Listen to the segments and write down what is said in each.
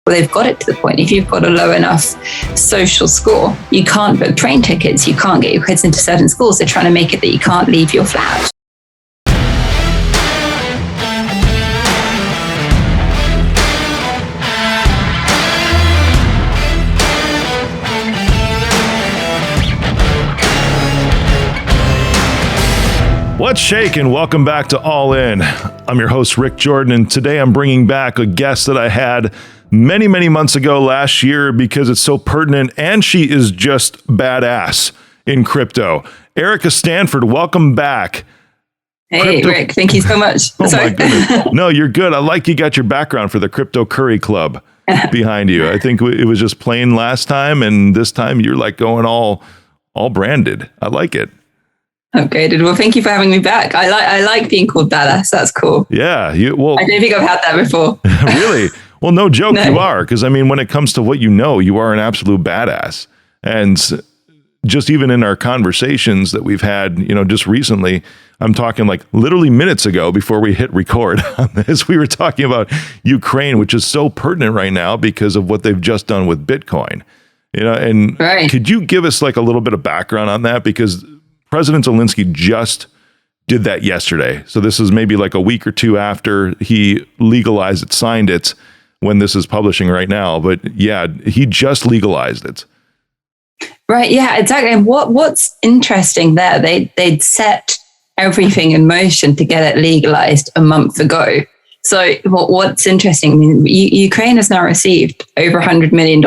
Well, they've got it to the point. If you've got a low enough social score, you can't book train tickets, you can't get your kids into certain schools. They're trying to make it that you can't leave your flat. What's shaking? Welcome back to All In. I'm your host, Rick Jordan, and today I'm bringing back a guest that I had many months ago last year because it's so pertinent, and she is just badass in crypto. Erica Stanford, welcome back. Hey, Rick, thank you so much. Oh my goodness. No, you're good. I like you got your background for the Crypto Curry Club behind you. I think it was just plain last time, and this time you're like going all branded. I like it. Upgraded. Well, thank you for having me back. I like being called badass. That's cool. Yeah. I don't think I've had that before. Really? Well, no joke, no. You are. Because, I mean, when it comes to what you know, you are an absolute badass. And just even in our conversations that we've had, just recently, I'm talking like literally minutes ago before we hit record on this, we were talking about Ukraine, which is so pertinent right now because of what they've just done with Bitcoin. And right. Could you give us like a little bit of background on that? Because President Zelenskyy just did that yesterday. So this is maybe like a week or two after he legalized it, signed it, when this is publishing right now. But yeah, he just legalized it. Right. Yeah, exactly. And what's interesting there, they'd set everything in motion to get it legalized a month ago. So what's interesting, I mean, Ukraine has now received over $100 million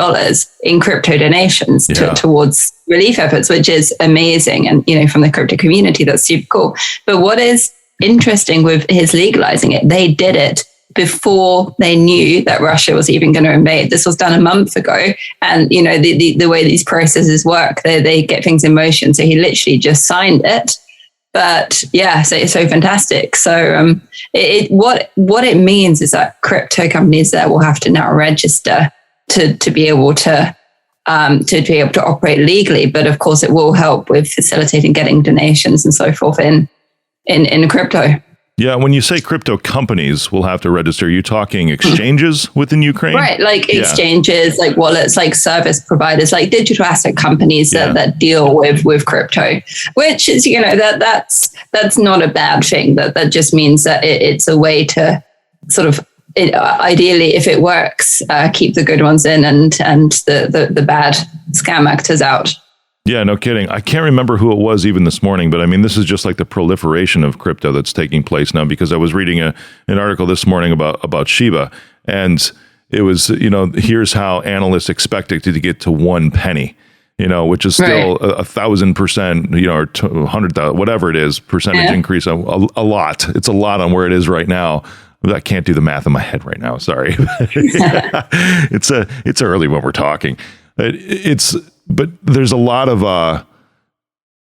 in crypto donations towards relief efforts, which is amazing. And, from the crypto community, that's super cool. But what is interesting with his legalizing it, they did it before they knew that Russia was even going to invade. This was done a month ago. And, the way these processes work, they get things in motion. So he literally just signed it. But yeah, so it's so fantastic. So what it means is that crypto companies there will have to now register to be able to operate legally. But of course, it will help with facilitating getting donations and so forth in crypto. Yeah, when you say crypto companies will have to register, you're talking exchanges within Ukraine? Right, like exchanges, like wallets, like service providers, like digital asset companies that deal with crypto, which is, that's not a bad thing. That just means that it's a way to sort of, ideally, if it works, keep the good ones in and the bad scam actors out. Yeah, no kidding. I can't remember who it was even this morning, but I mean, this is just like the proliferation of crypto that's taking place now, because I was reading an article this morning about Shiba, and it was, here's how analysts expect it to get to 1 penny, which is still 1,000%, or 100,000, whatever it is, percentage increase, a lot. It's a lot on where it is right now. I can't do the math in my head right now. Sorry. It's early when we're talking. But there's a lot of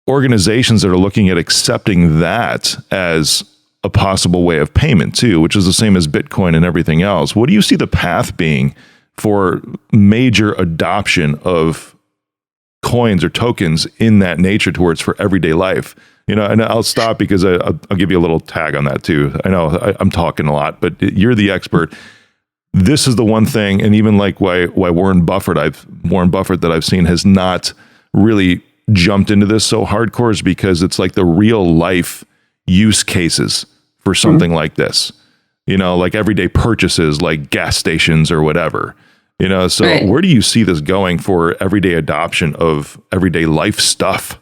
organizations that are looking at accepting that as a possible way of payment too, which is the same as Bitcoin and everything else. What do you see the path being for major adoption of coins or tokens in that nature towards for everyday life? And I'll stop because I'll give you a little tag on that too. I know I'm talking a lot, but you're the expert. This is the one thing, and even like why Warren Buffett that I've seen has not really jumped into this so hardcore, is because it's like the real life use cases for something like this, like everyday purchases, like gas stations or whatever, so where do you see this going for everyday adoption of everyday life stuff?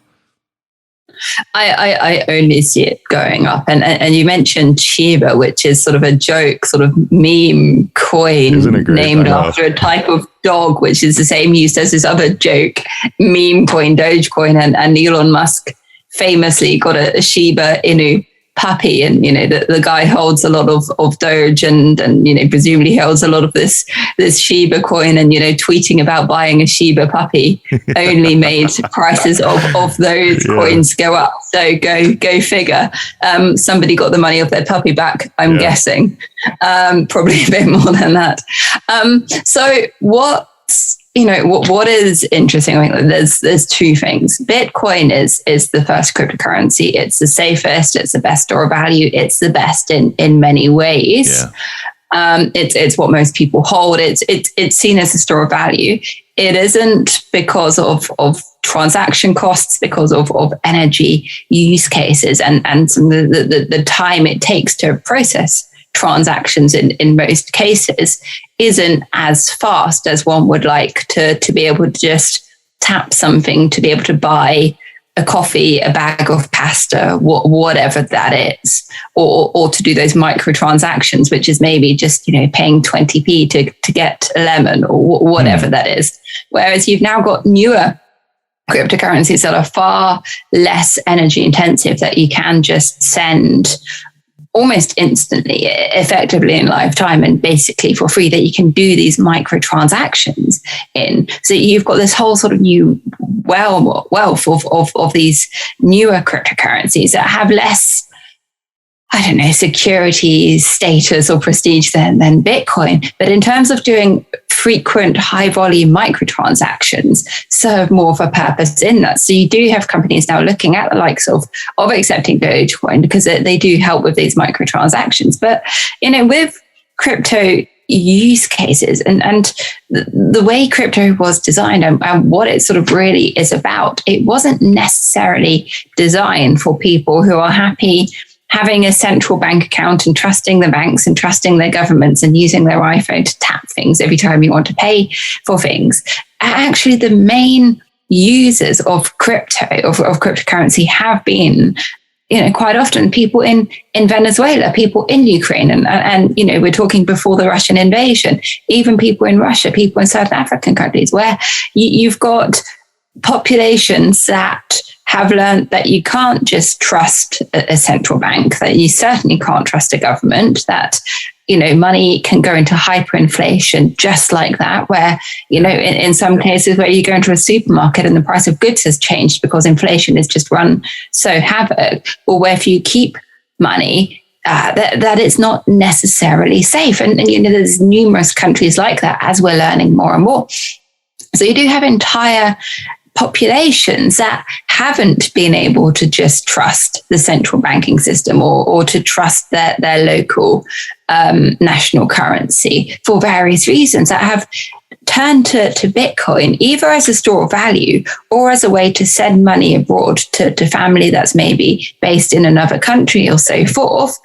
I only see it going up. And you mentioned Shiba, which is sort of a joke, sort of meme coin named after a type of dog, which is the same use as this other joke meme coin, Dogecoin. And Elon Musk famously got a Shiba Inu puppy, and the guy holds a lot of Doge and presumably holds a lot of this Shiba coin, and tweeting about buying a Shiba puppy only made prices of those coins go up. So go figure. Somebody got the money off their puppy back, I'm guessing. Probably a bit more than that. So what is interesting? I mean, there's two things. Bitcoin is the first cryptocurrency. It's the safest. It's the best store of value. It's the best in many ways. It's what most people hold. It's seen as a store of value. It isn't because of transaction costs, because of energy use cases and some of the time it takes to process transactions in most cases isn't as fast as one would like to be able to just tap something to be able to buy a coffee, a bag of pasta, whatever that is, or to do those microtransactions, which is maybe just, paying 20p to get a lemon or whatever that is. Whereas you've now got newer cryptocurrencies that are far less energy intensive that you can just send almost instantly, effectively in lifetime and basically for free, that you can do these microtransactions in. So you've got this whole sort of new wealth of these newer cryptocurrencies that have less, security, status or prestige than Bitcoin. But in terms of doing frequent high volume microtransactions, serve more of a purpose in that. So you do have companies now looking at the likes of accepting Dogecoin because they do help with these microtransactions. But, with crypto use cases and the way crypto was designed and what it sort of really is about, it wasn't necessarily designed for people who are happy having a central bank account and trusting the banks and trusting their governments and using their iPhone to tap things every time you want to pay for things. Actually, the main users of cryptocurrency have been, quite often people in Venezuela, people in Ukraine, and we're talking before the Russian invasion, even people in Russia, people in South African countries, where you've got populations that have learned that you can't just trust a central bank, that you certainly can't trust a government, that, money can go into hyperinflation just like that, where, in some cases where you go into a supermarket and the price of goods has changed because inflation has just run so havoc, or where if you keep money, that it's not necessarily safe. And there's numerous countries like that as we're learning more and more. So you do have entire populations that haven't been able to just trust the central banking system or to trust their local national currency for various reasons, that have turned to Bitcoin either as a store of value or as a way to send money abroad to family that's maybe based in another country or so forth,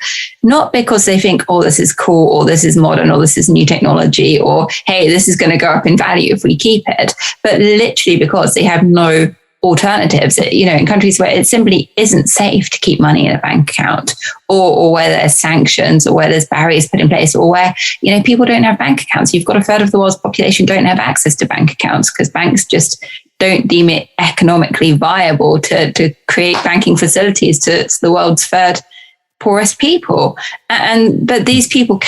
not because they think, oh, this is cool, or this is modern, or this is new technology, or hey, this is going to go up in value if we keep it, but literally because they have no alternatives, in countries where it simply isn't safe to keep money in a bank account, or where there's sanctions, or where there's barriers put in place, or where, people don't have bank accounts. You've got a third of the world's population don't have access to bank accounts because banks just don't deem it economically viable to create banking facilities to the world's third poorest people. But these people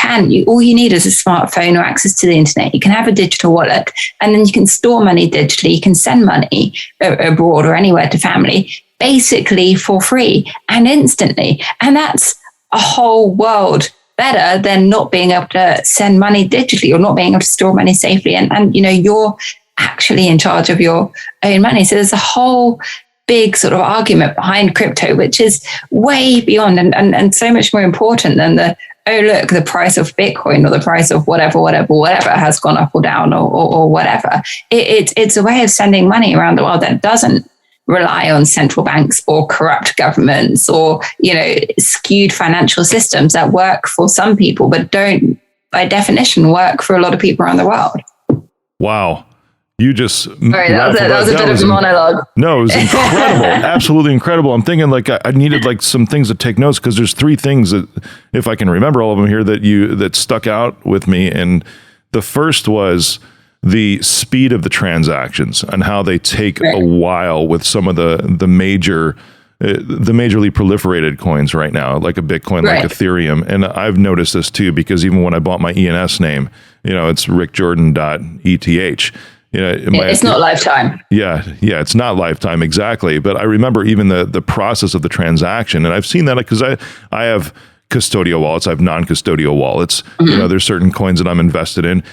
all you need is a smartphone or access to the internet. You can have a digital wallet, and then you can store money digitally. You can send money abroad or anywhere to family, basically for free and instantly. And that's a whole world better than not being able to send money digitally or not being able to store money safely. And you're actually in charge of your own money. So there's a whole big sort of argument behind crypto, which is way beyond and so much more important than the price of Bitcoin or the price of whatever has gone up or down or whatever. It's a way of sending money around the world that doesn't rely on central banks or corrupt governments or, skewed financial systems that work for some people, but don't by definition work for a lot of people around the world. Wow. You just... Sorry, that was a bit of a monologue. No, it was incredible. Absolutely incredible. I'm thinking I needed some things to take notes, because there's three things that, if I can remember all of them here, that stuck out with me. And the first was the speed of the transactions and how they take a while with some of the majorly proliferated coins right now, like a Bitcoin, like Ethereum. And I've noticed this too, because even when I bought my ENS name, it's rickjordan.eth. It's not lifetime. Yeah, it's not lifetime, exactly. But I remember even the process of the transaction, and I've seen that because I have custodial wallets, I have non-custodial wallets. Mm-hmm. There's certain coins that I'm invested in.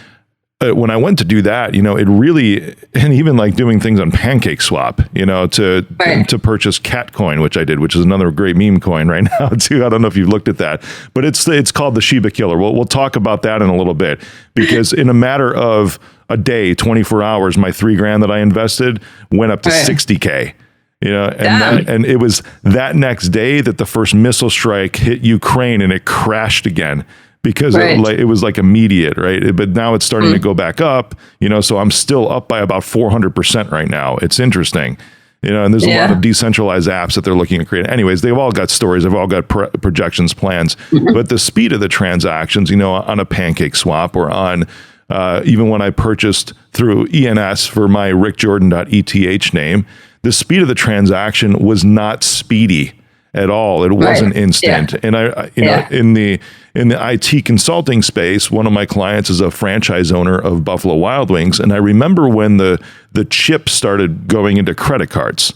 when I went to do that, it really, and even like doing things on Pancake Swap, to purchase Cat Coin, which I did, which is another great meme coin right now too. I don't know if you've looked at that, but it's called the Shiba Killer. We'll talk about that in a little bit, because in a matter of a day, 24 hours, my $3,000 that I invested went up to 60K. And it was that next day that the first missile strike hit Ukraine and it crashed again. Because it was like immediate, right? But now it's starting to go back up, so I'm still up by about 400% right now. It's interesting, and there's a lot of decentralized apps that they're looking to create. Anyways, they've all got stories. They've all got projections, plans, but the speed of the transactions, on a Pancake Swap or on even when I purchased through ENS for my rickjordan.eth name, the speed of the transaction was not speedy at all. It wasn't instant. And in the IT consulting space, one of my clients is a franchise owner of Buffalo Wild Wings. And I remember when the chip started going into credit cards,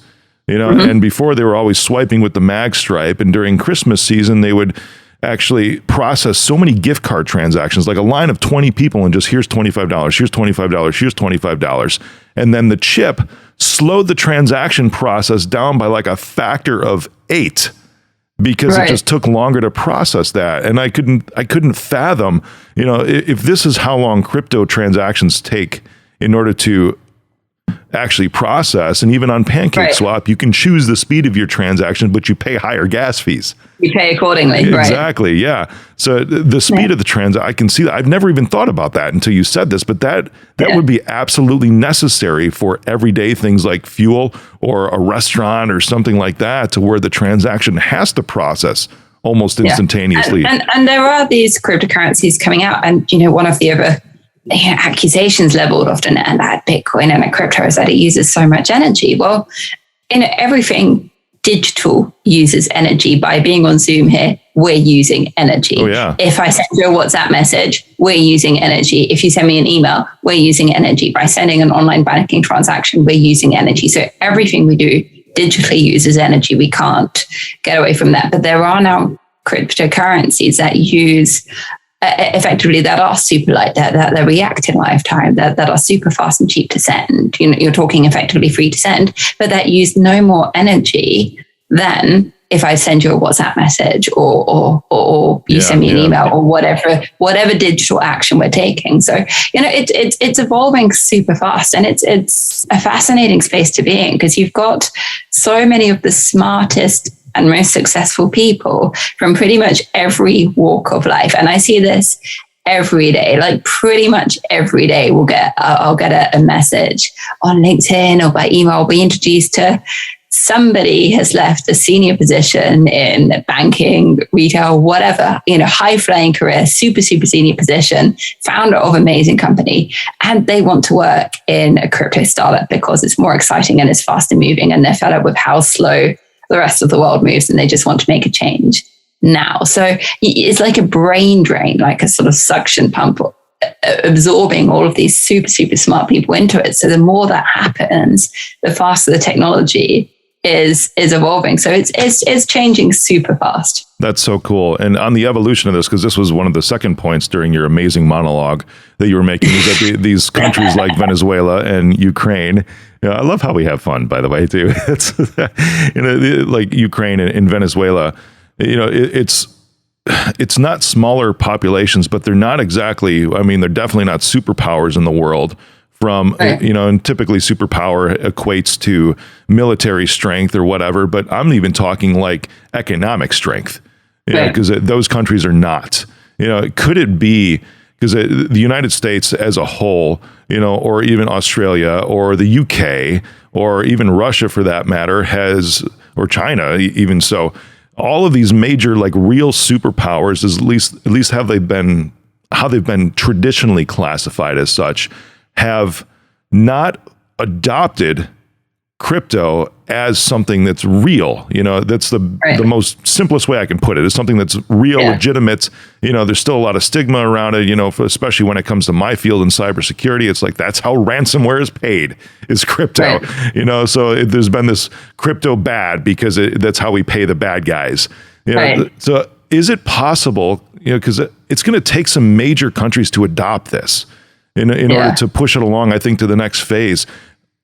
and before they were always swiping with the mag stripe, and during Christmas season, they would actually process so many gift card transactions, like a line of 20 people, and just here's $25, here's $25, here's $25. And then the chip slowed the transaction process down by like a factor of 8 because it just took longer to process that. And I couldn't fathom, if this is how long crypto transactions take in order to actually process. And even on Pancake Swap, you can choose the speed of your transaction, but you pay higher gas fees. You pay accordingly. Exactly. Yeah. So the speed of the transaction, I can see that. I've never even thought about that until you said this, but that would be absolutely necessary for everyday things like fuel or a restaurant or something like that, to where the transaction has to process almost instantaneously. And there are these cryptocurrencies coming out, and one of the other accusations leveled often at Bitcoin and at crypto is that it uses so much energy. Well, everything digital uses energy. By being on Zoom here, we're using energy. Oh, yeah. If I send you a WhatsApp message, we're using energy. If you send me an email, we're using energy. By sending an online banking transaction, we're using energy. So everything we do digitally uses energy. We can't get away from that. But there are now cryptocurrencies that use effectively, that are super light, that they react in lifetime, that are super fast and cheap to send. You're talking effectively free to send, but that use no more energy than if I send you a WhatsApp message or you send me an email or whatever digital action we're taking. So, it's evolving super fast, and it's a fascinating space to be in, because you've got so many of the smartest and most successful people from pretty much every walk of life. And I see this every day, like pretty much every day I'll get a message on LinkedIn or by email. I'll be introduced to somebody has left a senior position in banking, retail, whatever, high flying career, super, super senior position, founder of amazing company. And they want to work in a crypto startup because it's more exciting and it's faster moving, and they're fed up with how slow the rest of the world moves, and they just want to make a change now. So it's like a brain drain, like a sort of suction pump, absorbing all of these super, super smart people into it. So the more that happens, the faster the technology is evolving. So it's changing super fast. That's so cool. And on the evolution of this, because this was one of the second points during your amazing monologue that you were making, is that these countries like Venezuela and Ukraine, I love how we have fun, by the way, too. It's like Ukraine and Venezuela, it's not smaller populations, but they're not exactly, they're definitely not superpowers in the world. And typically superpower equates to military strength or whatever, but I'm even talking like economic strength, because those countries are not. Could it be because the United States as a whole, or even Australia or the UK or even Russia for that matter or China even so, all of these major like real superpowers, at least how they've been traditionally classified as such, have not adopted crypto as something that's real. That's the most simplest way I can put it, is something that's real, legitimate. There's still a lot of stigma around it, especially when it comes to my field in cybersecurity. It's like, that's how ransomware is paid, is crypto, so there's been this crypto bad because that's how we pay the bad guys. So is it possible, because it's going to take some major countries to adopt this. in order to push it along, I think, to the next phase.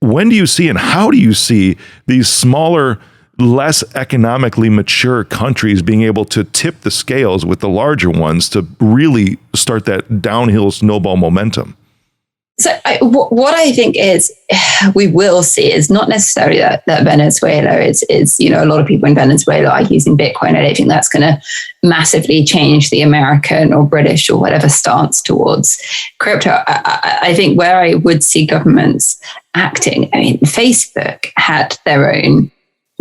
When do you see and how do you see these smaller, less economically mature countries being able to tip the scales with the larger ones to really start that downhill snowball momentum? So what I think is we will see is not necessarily that Venezuela is, a lot of people in Venezuela are using Bitcoin. I don't think that's going to massively change the American or British or whatever stance towards crypto. I think where I would see governments acting, I mean, Facebook had their own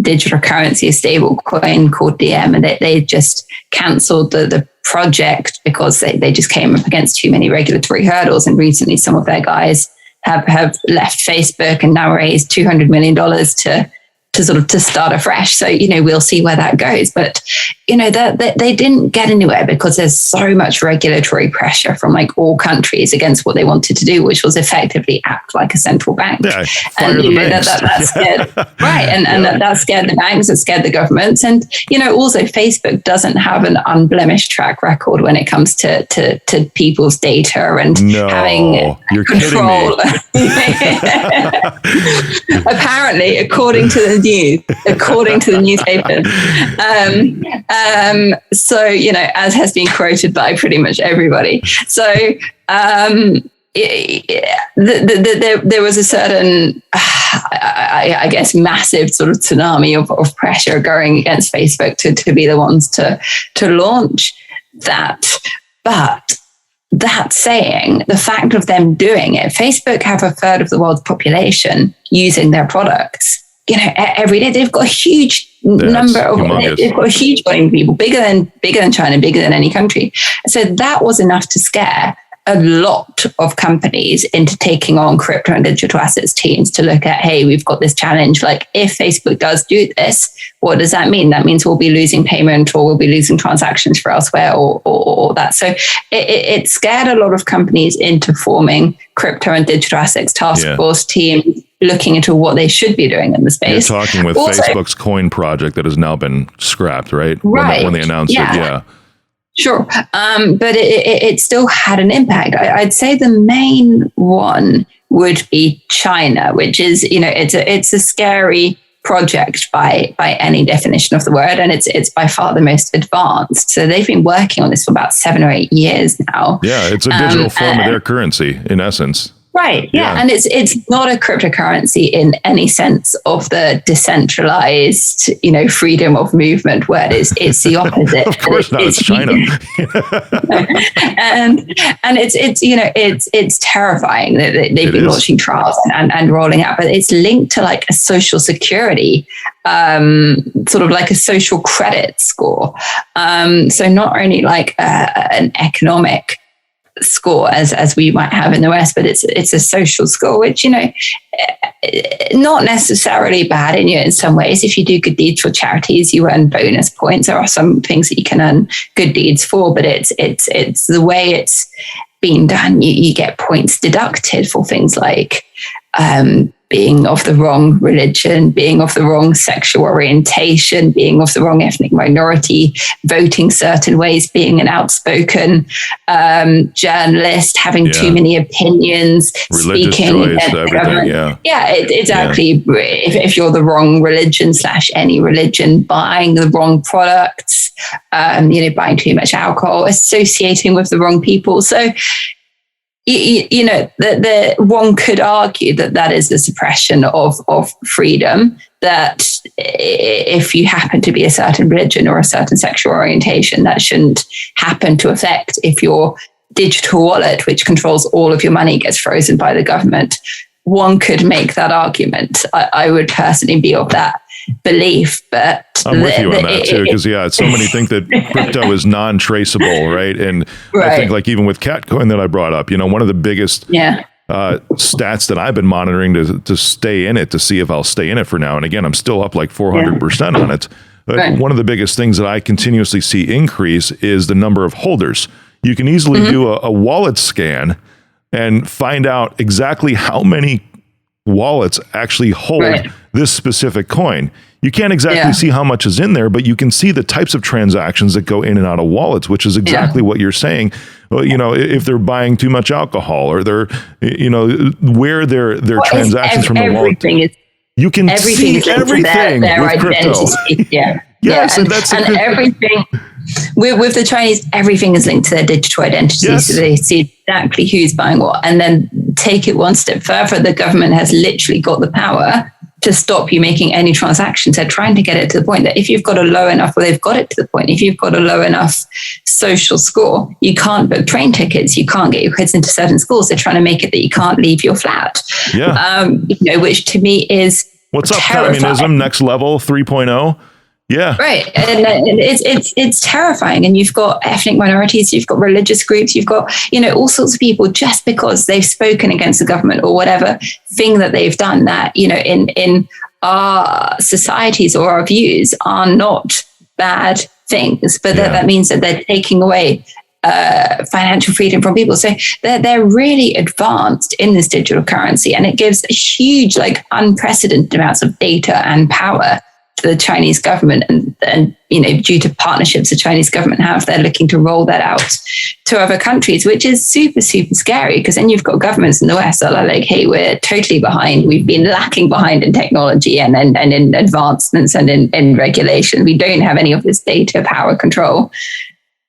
digital currency, a stable coin called DM, and they just cancelled the project because they just came up against too many regulatory hurdles. And recently some of their guys have left Facebook and now raised $200 million to start afresh. So, we'll see where that goes. But, that they didn't get anywhere because there's so much regulatory pressure from like all countries against what they wanted to do, which was effectively act like a central bank. Yeah, and that scared, right. And that scared the banks, it scared the governments. And, also Facebook doesn't have an unblemished track record when it comes to people's data and having control. Apparently, according to the newspapers. So, as has been quoted by pretty much everybody. So, there was a certain, I guess, massive sort of tsunami of pressure going against Facebook to be the ones to launch that. But that saying, the fact of them doing it, Facebook have a third of the world's population using their products. Every day they've got a huge number of, they've got a huge volume of people, bigger than China, bigger than any country. So that was enough to scare a lot of companies into taking on crypto and digital assets teams to look at, hey, we've got this challenge. Like, if Facebook does do this, what does that mean? That means we'll be losing payment, or we'll be losing transactions for elsewhere, or that. So it scared a lot of companies into forming crypto and digital assets task force teams, looking into what they should be doing in the space. You're talking with also, Facebook's coin project that has now been scrapped, right? When they announced it, yeah. Sure. But it still had an impact. I'd say the main one would be China, which is, it's a scary project by any definition of the word. And it's by far the most advanced. So they've been working on this for about 7 or 8 years now. Yeah, it's a digital form of their currency, in essence. Right. Yeah. And it's not a cryptocurrency in any sense of the decentralized, freedom of movement word. It's the opposite. Of course not. It's China. and it's terrifying that they've been launching trials and rolling out, but it's linked to like a social security, sort of like a social credit score. So not only like an economic score as we might have in the West, but it's a social score, which not necessarily bad in some ways. If you do good deeds for charities, you earn bonus points. There are some things that you can earn good deeds for, but it's the way it's being done. You get points deducted for things like being of the wrong religion, being of the wrong sexual orientation, being of the wrong ethnic minority, voting certain ways, being an outspoken journalist, having too many opinions, religious speaking choice, everything, exactly. If you're the wrong religion / any religion, buying the wrong products, buying too much alcohol, associating with the wrong people. So the one could argue that is the suppression of freedom, that if you happen to be a certain religion or a certain sexual orientation, that shouldn't happen to affect if your digital wallet, which controls all of your money, gets frozen by the government. One could make that argument. I would personally be of that belief, but I'm with you on that too, because so many think that crypto is non-traceable, right? And I think like even with Catcoin that I brought up, one of the biggest stats that I've been monitoring to stay in it, to see if I'll stay in it for now. And again, I'm still up like 400% on it. But one of the biggest things that I continuously see increase is the number of holders. You can easily do a wallet scan and find out exactly how many wallets actually hold this specific coin. You can't exactly see how much is in there, but you can see the types of transactions that go in and out of wallets, which is exactly what you're saying. Well, you know, if they're buying too much alcohol, or they're, you know, where their transactions from the wallet. You can see everything their with crypto. Identity. Yes, and that's everything. With the Chinese, everything is linked to their digital identity. Yes. So they see exactly who's buying what. And then take it one step further, the government has literally got the power to stop you making any transactions. They're trying to get it to the point that if you've got a low enough, well, they've got it to the point, if you've got a low enough social score, you can't book train tickets, you can't get your kids into certain schools. They're trying to make it that you can't leave your flat. You know, which to me is what's up, terrifying. communism, next level 3.0. Yeah. Right. And it's terrifying. And you've got ethnic minorities, you've got religious groups, you've got, you know, all sorts of people just because they've spoken against the government or whatever thing that they've done that, you know, in our societies or our views are not bad things, but that means that they're taking away financial freedom from people. So they're really advanced in this digital currency, and it gives huge, like unprecedented amounts of data and power to the Chinese government, and you know, due to partnerships the Chinese government have, they're looking to roll that out to other countries, which is super, super scary, because then you've got governments in the West that are like, hey, we're totally behind. We've been lacking behind in technology and in advancements and in regulation. We don't have any of this data power control.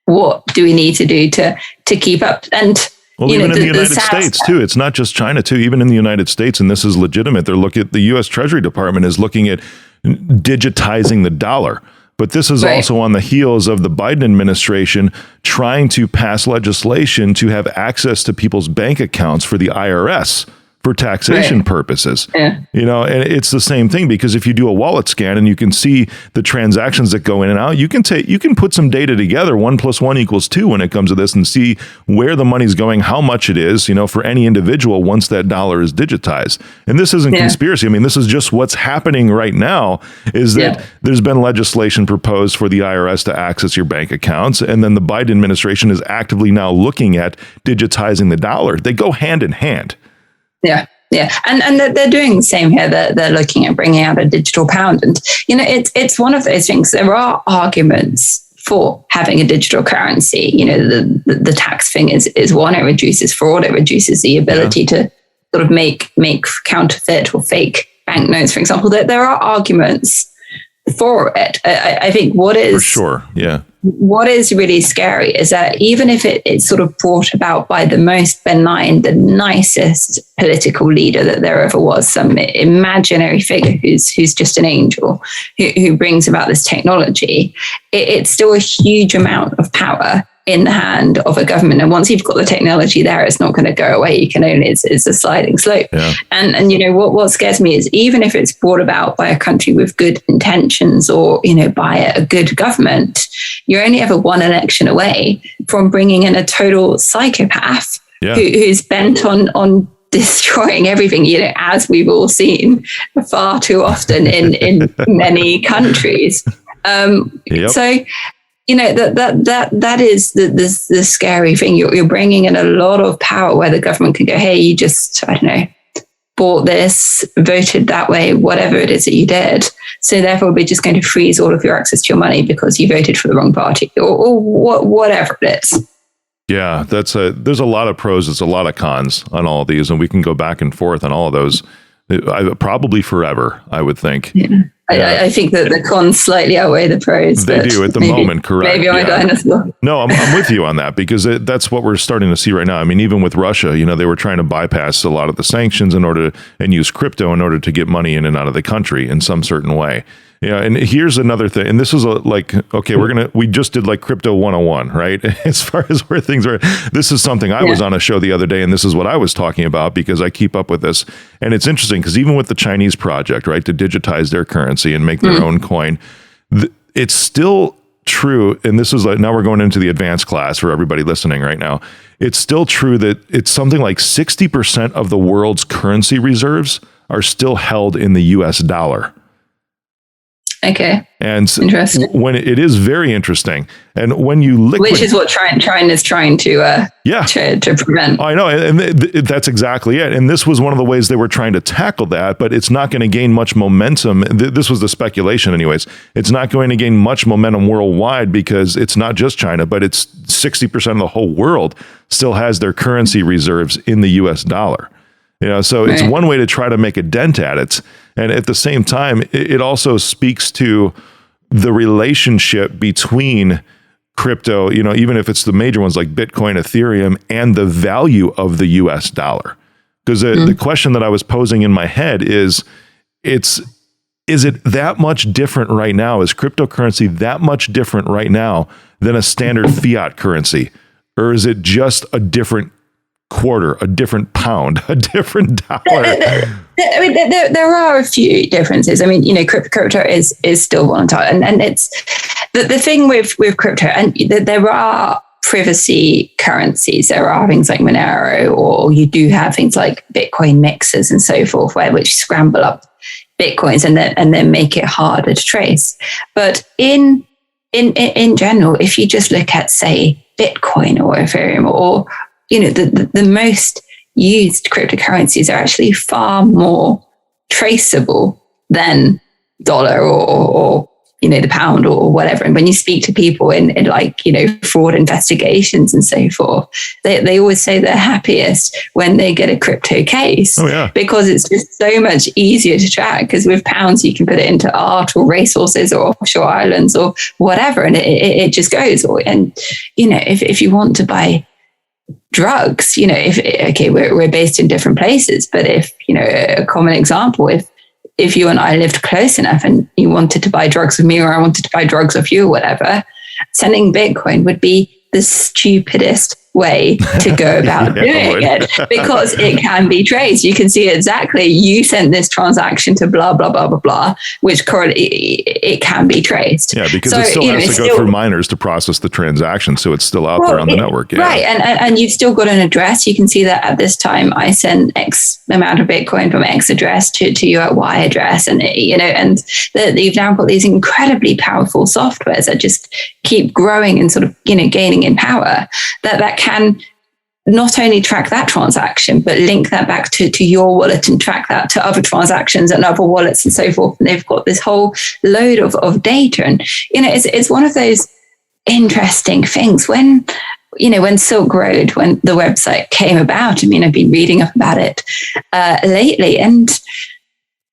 What do we need to do to keep up? And well, even in the United States, too. It's not just China, too. Even in the United States, and this is legitimate, they're looking at the U.S. Treasury Department is looking at digitizing the dollar. But this is also on the heels of the Biden administration trying to pass legislation to have access to people's bank accounts for the IRS for taxation purposes. You know, and it's the same thing, because if you do a wallet scan and you can see the transactions that go in and out, you can put some data together, 1 + 1 = 2 when it comes to this, and see where the money's going, how much it is, you know, for any individual once that dollar is digitized. And this isn't conspiracy. I mean, this is just what's happening right now, is that there's been legislation proposed for the IRS to access your bank accounts. And then the Biden administration is actively now looking at digitizing the dollar. They go hand in hand. Yeah. And they're doing the same here. They're looking at bringing out a digital pound. And, you know, it's one of those things. There are arguments for having a digital currency. You know, the tax thing is one. It reduces fraud. It reduces the ability to sort of make counterfeit or fake banknotes, for example. There are arguments for it. I think what is... For sure, yeah. What is really scary is that even if it's sort of brought about by the most benign, the nicest political leader that there ever was, some imaginary figure who's just an angel who brings about this technology, it's still a huge amount of power in the hand of a government. And once you've got the technology there, it's not going to go away. You can only, it's a sliding slope. Yeah. And you know, what scares me is even if it's brought about by a country with good intentions or, you know, by a good government, you're only ever one election away from bringing in a total psychopath who's bent on destroying everything, you know, as we've all seen far too often in many countries. So, you know, that is the scary thing. You're bringing in a lot of power where the government can go, hey, you just, I don't know, bought this, voted that way, whatever it is that you did. So therefore, we're just going to freeze all of your access to your money because you voted for the wrong party or whatever it is. Yeah, there's a lot of pros. There's a lot of cons on all of these, and we can go back and forth on all of those probably forever, I would think. Yeah. I think that the cons slightly outweigh the pros. They do at the moment, correct. Maybe I'm a dinosaur. No, I'm with you on that, because that's what we're starting to see right now. I mean, even with Russia, you know, they were trying to bypass a lot of the sanctions and use crypto in order to get money in and out of the country in some certain way. Yeah, and here's another thing, and this is we just did like crypto 101, right? As far as where things are, this is something I was on a show the other day, and this is what I was talking about because I keep up with this, and it's interesting because even with the Chinese project, right, to digitize their currency and make their own coin, it's still true, and this is like, now we're going into the advanced class for everybody listening right now. It's still true that it's something like 60% of the world's currency reserves are still held in the U.S. dollar. Okay. And interesting. when it is very interesting. And when you which is what China's trying to prevent. I know. And that's exactly it. And this was one of the ways they were trying to tackle that, but it's not going to gain much momentum. This was the speculation anyways. It's not going to gain much momentum worldwide because it's not just China, but it's 60% of the whole world still has their currency reserves in the US dollar. So it's one way to try to make a dent at it. And at the same time, it also speaks to the relationship between crypto, even if it's the major ones like Bitcoin, Ethereum, and the value of the US dollar. Because the question that I was posing in my head is it that much different right now? Is cryptocurrency that much different right now than a standard fiat currency? Or is it just a different quarter, a different pound, a different dollar? I mean, there are a few differences. I mean, crypto is still volatile, and it's the thing with crypto, and there are privacy currencies. There are things like Monero, or you do have things like Bitcoin mixers and so forth, which scramble up Bitcoins and then make it harder to trace. But in general, if you just look at, say, Bitcoin or Ethereum or the most used cryptocurrencies are actually far more traceable than dollar or the pound or whatever. And when you speak to people in like, fraud investigations and so forth, they always say they're happiest when they get a crypto case. Oh, yeah. Because it's just so much easier to track. Because with pounds, you can put it into art or racehorses or offshore islands or whatever. And it just goes. And, if you want to buy drugs, we're based in different places, but if a common example, if you and I lived close enough and you wanted to buy drugs with me, or I wanted to buy drugs of you or whatever, sending Bitcoin would be the stupidest way to go about doing it, because it can be traced. You can see exactly you sent this transaction to blah blah blah blah blah, which it can be traced. Yeah, because it still has to go through miners to process the transaction, so it's still out there on the network. Yeah. Right, and you've still got an address. You can see that at this time I sent X amount of Bitcoin from X address to you at Y address, and and you've now got these incredibly powerful softwares that just keep growing and sort of gaining in power that can not only track that transaction, but link that back to your wallet and track that to other transactions and other wallets and so forth. And they've got this whole load of data. And, it's one of those interesting things when Silk Road, when the website came about. I mean, I've been reading up about it lately. And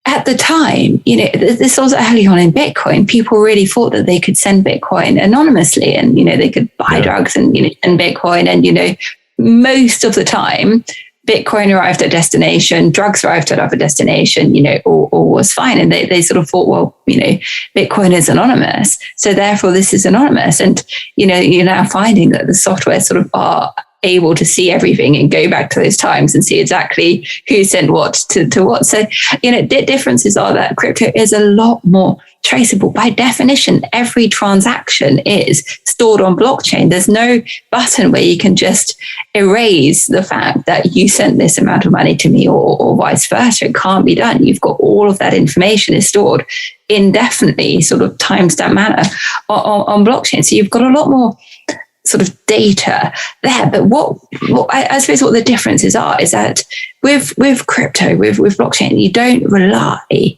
at the time, this was early on in Bitcoin, people really thought that they could send Bitcoin anonymously and, they could buy drugs and, and Bitcoin. And, most of the time, Bitcoin arrived at destination, drugs arrived at other destination, all was fine. And they sort of thought, well, Bitcoin is anonymous, so therefore this is anonymous. And, you're now finding that the software sort of are able to see everything and go back to those times and see exactly who sent what to what. So, differences are that crypto is a lot more traceable. By definition, every transaction is stored on blockchain. There's no button where you can just erase the fact that you sent this amount of money to me or vice versa. It can't be done. You've got all of that information is stored indefinitely, sort of timestamp manner on blockchain. So you've got a lot more sort of data there. But what I suppose what the differences are is that with crypto, with blockchain, you don't rely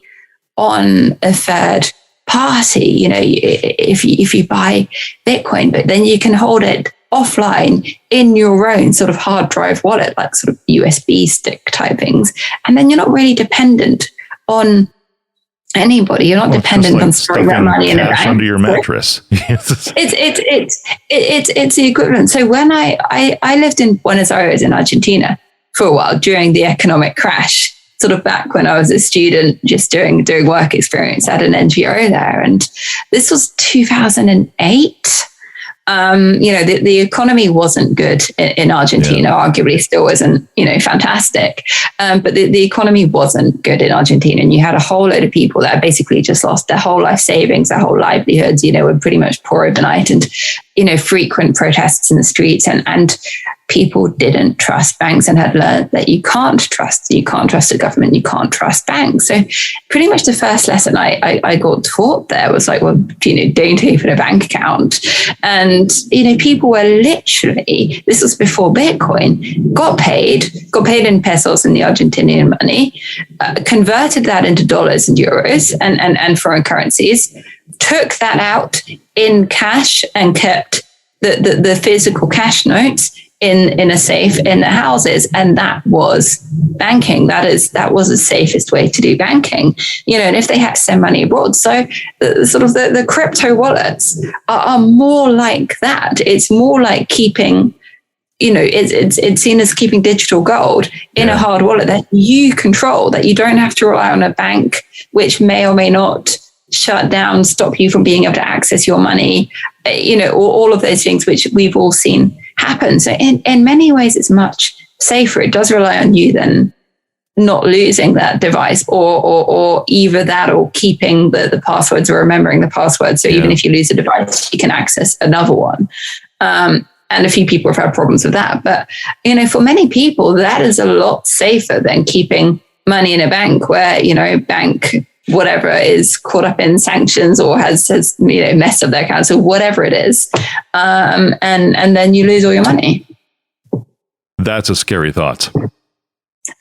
on a third party. If you buy Bitcoin, but then you can hold it offline in your own sort of hard drive wallet, like sort of USB stick type things, and then you're not really dependent on anybody. You're not dependent on storing that money in a bank under your mattress. It's the equivalent. So when I lived in Buenos Aires in Argentina for a while during the economic crash, sort of back when I was a student, just doing work experience at an NGO there, and this was 2008. The economy wasn't good in Argentina, arguably still wasn't, fantastic. But the economy wasn't good in Argentina. And you had a whole load of people that basically just lost their whole life savings, their whole livelihoods, were pretty much poor overnight, and, frequent protests in the streets. And people didn't trust banks and had learned that you can't trust the government, you can't trust banks. So pretty much the first lesson I got taught there was like, well, don't open a bank account. And, people were literally, this was before Bitcoin, got paid in pesos and the Argentinian money, converted that into dollars and euros and foreign currencies, took that out in cash and kept the physical cash notes in a safe in the houses, and that was banking. That was the safest way to do banking, and if they had to send money abroad. So the crypto wallets are more like that. It's more like keeping, it's seen as keeping digital gold in a hard wallet that you control, that you don't have to rely on a bank, which may or may not shut down, stop you from being able to access your money, all of those things which we've all seen happen. So in many ways, it's much safer. It does rely on you then not losing that device or either that or keeping the passwords or remembering the password. So even if you lose a device, you can access another one. And a few people have had problems with that. But, for many people, that is a lot safer than keeping money in a bank where, bank whatever is caught up in sanctions or has messed up their accounts or whatever it is. And then you lose all your money. That's a scary thought.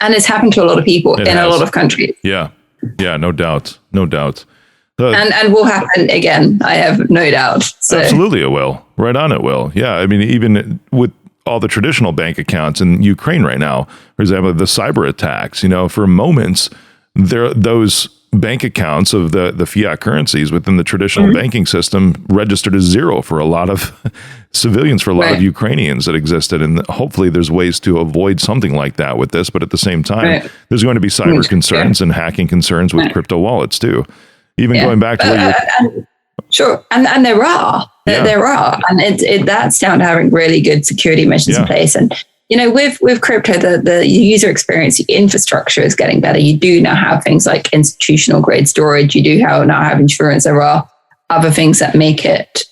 And it's happened to a lot of people in a lot of countries. Yeah. Yeah, no doubt. And will happen again, I have no doubt. So. Absolutely it will. Right on it will. Yeah, I mean, even with all the traditional bank accounts in Ukraine right now, for example, the cyber attacks, for moments, those bank accounts of the fiat currencies within the traditional banking system registered as zero for a lot of civilians, for a lot of Ukrainians that existed. And hopefully there's ways to avoid something like that with this. But at the same time, there's going to be cyber concerns and hacking concerns with crypto wallets too. Even going back to what you're... Sure. And there are. There are. And that's down to having really good security measures in place. And with crypto, the user experience, the infrastructure is getting better. You do now have things like institutional grade storage. You do now have insurance. There are other things that make it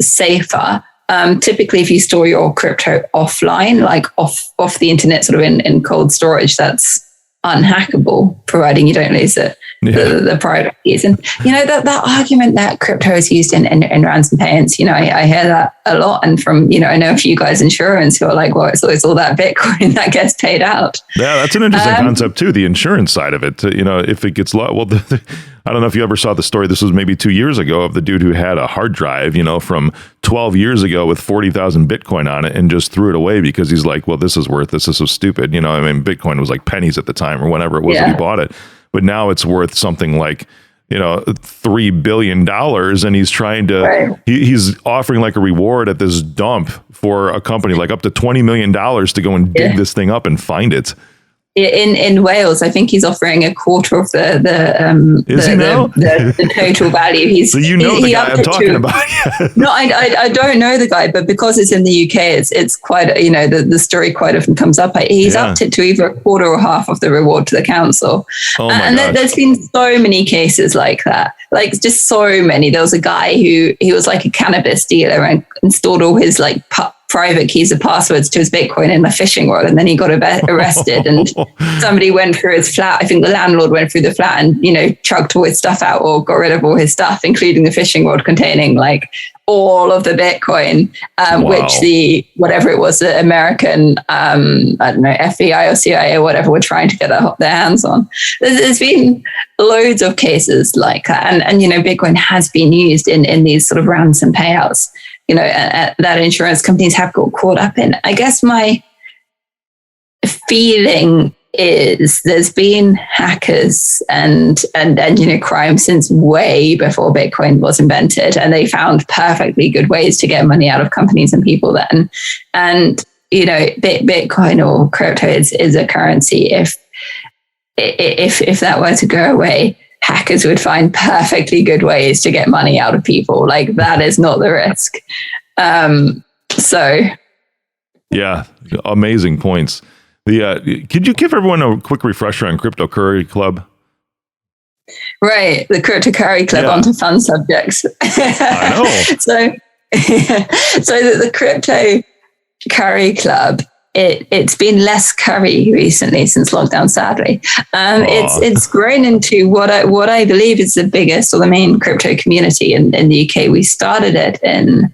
safer. Typically, if you store your crypto offline, like off the internet, sort of in cold storage, that's unhackable, providing you don't lose the private keys. And that argument that crypto is used in ransom payments, I hear that a lot. And from I know a few guys in insurance who are like, well, it's all that Bitcoin that gets paid out. Yeah, that's an interesting concept too, the insurance side of it. If it gets I don't know if you ever saw the story. This was maybe 2 years ago of the dude who had a hard drive, from 12 years ago with 40,000 Bitcoin on it and just threw it away because he's like, well, this is worthless. This is so stupid. Bitcoin was like pennies at the time or whenever it was that he bought it. But now it's worth something like, $3 billion. And he's trying to, he's offering like a reward at this dump for a company, like up to $20 million to go and dig this thing up and find it. In Wales, I think he's offering a quarter of the total value. So the guy I'm talking about. No, I don't know the guy, but because it's in the UK, it's quite the story quite often comes up. He's upped it to either a quarter or half of the reward to the council. And there's been so many cases like that, like just so many. There was a guy he was like a cannabis dealer and installed all his like private keys and passwords to his Bitcoin in the fishing rod, and then he got arrested. And somebody went through his flat. I think the landlord went through the flat and chucked all his stuff out or got rid of all his stuff, including the fishing rod containing like all of the Bitcoin, which whatever it was, the American I don't know, FBI or CIA or whatever were trying to get their hands on. There's been loads of cases like that, and Bitcoin has been used in these sort of ransom payouts. That insurance companies have got caught up in. I guess my feeling is there's been hackers and crime since way before Bitcoin was invented, and they found perfectly good ways to get money out of companies and people then. And Bitcoin or crypto is a currency. If that were to go away, hackers would find perfectly good ways to get money out of people. Like that is not the risk. Yeah, amazing points. Could you give everyone a quick refresher on Crypto Curry Club? Right, the Crypto Curry Club onto fun subjects. I know. So the crypto curry club, it's been less curry recently since lockdown, sadly. It's grown into what I believe is the biggest or the main crypto community in the UK. We started it in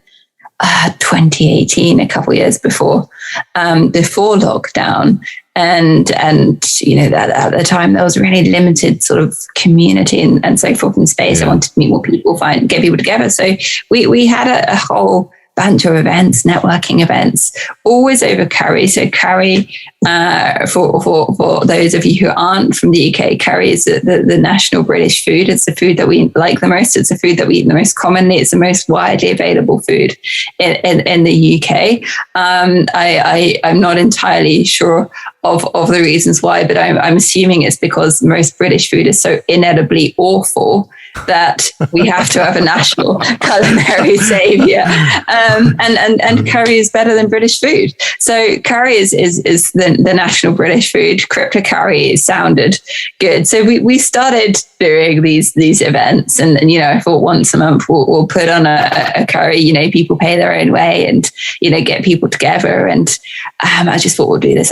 2018, a couple of years before lockdown. And that at the time there was really limited sort of community and so forth in space. I wanted to meet more people, get people together. So we had a whole bunch of events, networking events, always over curry. So curry, for those of you who aren't from the UK, curry is the national British food. It's the food that we like the most. It's the food that we eat the most commonly. It's the most widely available food in the UK. I'm not entirely sure of the reasons why, but I'm assuming it's because most British food is so inedibly awful that we have to have a national culinary savior. And curry is better than British food. So curry is the national British food. Crypto curry sounded good. So we started doing these events, and I thought once a month we'll put on a curry, people pay their own way and, get people together. And I just thought we'll do this,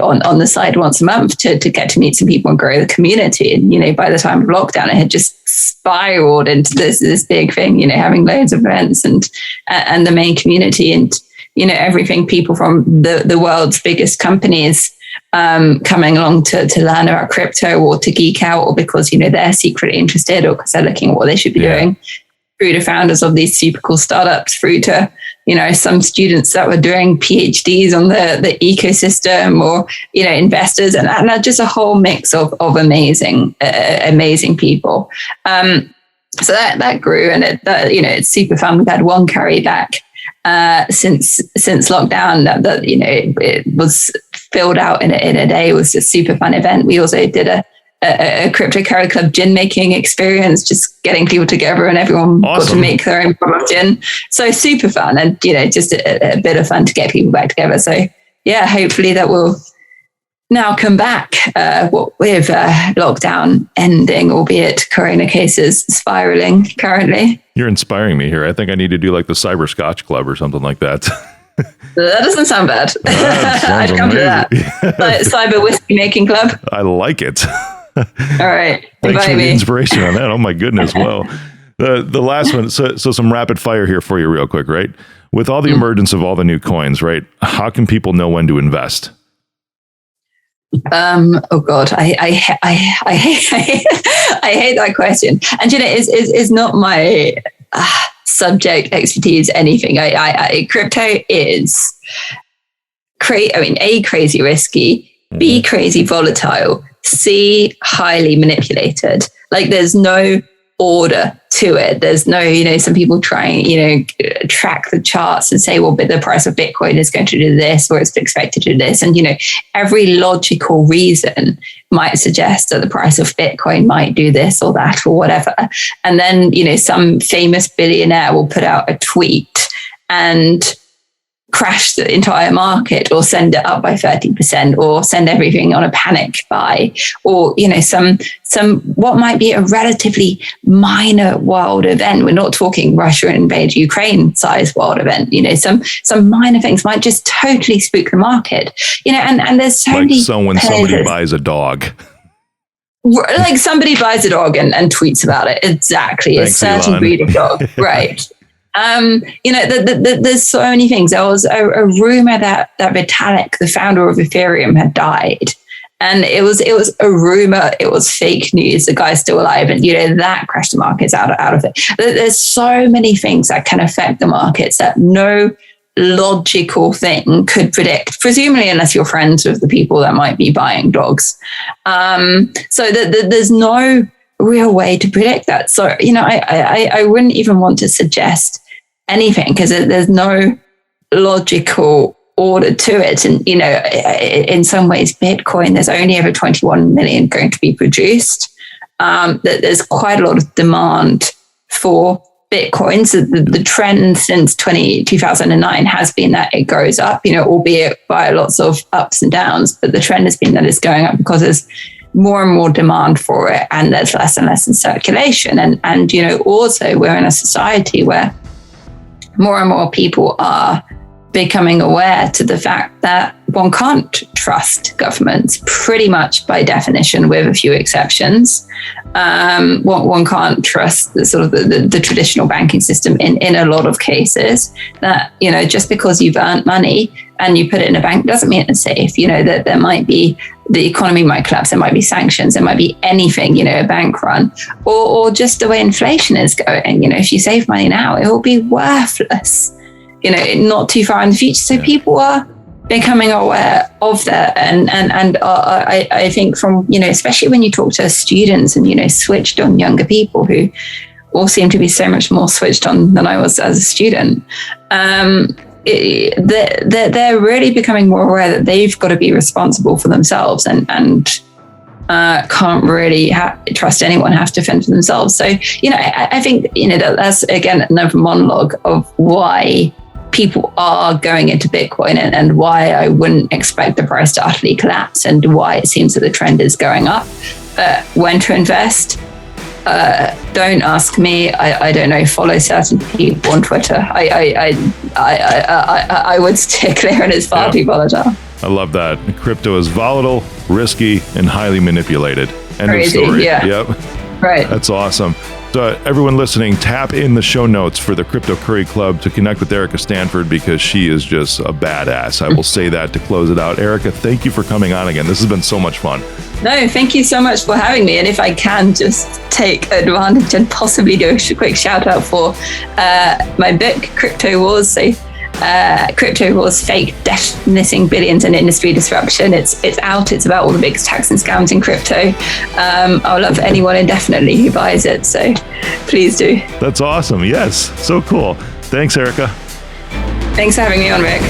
on the side once a month to get to meet some people and grow the community. And, by the time of lockdown, it had just spiraled into this big thing, having loads of events and the main community and, everything, people from the world's biggest companies coming along to learn about crypto or to geek out, or because, they're secretly interested or because they're looking at what they should be doing, through to founders of these super cool startups, through to, some students that were doing PhDs on the ecosystem, or, investors, and just a whole mix of amazing people. So that grew, and it's super fun. We've had one curry back since lockdown that it was filled out in a day. It was a super fun event. We also did a crypto curry club gin making experience, just getting people together, and everyone got to make their own product gin. So super fun, and just a bit of fun to get people back together. So hopefully that will now come back with lockdown ending, albeit corona cases spiraling currently. You're inspiring me here. I think I need to do like the Cyber Scotch Club or something like that. That doesn't sound bad. I'd come amazing. To that. Cyber Whiskey Making Club. I like it. All right. Thanks for the inspiration on that. Oh my goodness. Well, the last one. So some rapid fire here for you real quick, right? With all the emergence of all the new coins, right? How can people know when to invest? Oh God, I hate that question. And it's not my subject expertise, anything. Crypto is A, crazy risky, B, crazy volatile, C, highly manipulated. Like there's no order to it. There's no, some people try, track the charts and say, well, but the price of Bitcoin is going to do this, or it's expected to do this. And, every logical reason might suggest that the price of Bitcoin might do this or that or whatever. And then, some famous billionaire will put out a tweet and crash the entire market, or send it up by 30%, or send everything on a panic buy, or some what might be a relatively minor world event. We're not talking Russia invade Ukraine size world event. Some minor things might just totally spook the market. And there's so many. So when somebody buys a dog. Like somebody buys a dog and tweets about it. Exactly. Thanks, a certain Elon. Breed of dog. Right. There's so many things. There was a rumor that Vitalik, the founder of Ethereum, had died. And it was a rumor. It was fake news. The guy's still alive. And, that crashed the markets out of it. There's so many things that can affect the markets that no logical thing could predict, presumably unless you're friends with the people that might be buying dogs. So there's no real way to predict that. So, I wouldn't even want to suggest anything because there's no logical order to it. And, in some ways, Bitcoin, there's only over 21 million going to be produced. There's quite a lot of demand for Bitcoin. So the trend since 2009 has been that it goes up, albeit by lots of ups and downs. But the trend has been that it's going up because there's more and more demand for it, and there's less and less in circulation. And also we're in a society where more and more people are becoming aware to the fact that one can't trust governments pretty much by definition, with a few exceptions. One can't trust the sort of the traditional banking system in a lot of cases. That, you know, just because you've earned money and you put it in a bank doesn't mean it's safe. You know, that there might be, the economy might collapse, there might be sanctions, there might be anything, you know, a bank run, or just the way inflation is going. You know, if you save money now, it will be worthless, you know, not too far in the future. So people are becoming aware of that. And I think from, you know, especially when you talk to students and, you know, switched on younger people who all seem to be so much more switched on than I was as a student, they're really becoming more aware that they've got to be responsible for themselves and can't really trust anyone, have to fend for themselves. So, you know, I think, you know, that's, again, another monologue of why people are going into Bitcoin and why I wouldn't expect the price to utterly collapse and why it seems that the trend is going up. But when to invest, don't ask me. I don't know. Follow certain people on Twitter. I would steer clear, and it's far too volatile. I love that. Crypto is volatile, risky, and highly manipulated. End Crazy, of story. yeah. Yep. Right. That's awesome. So everyone listening, tap in the show notes for the Crypto Curry Club to connect with Erica Stanford, because she is just a badass. I will say that to close it out. Erica, thank you for coming on again. This has been so much fun. No, thank you so much for having me. And if I can just take advantage and possibly do a quick shout out for my book, Crypto Wars. So Crypto Wars, Fake Death, Missing Billions and Industry Disruption. It's out. It's about all the biggest tax and scams in crypto. I'll love anyone indefinitely who buys it. So please do. That's awesome. Yes. So cool. Thanks, Erica. Thanks for having me on, Rick.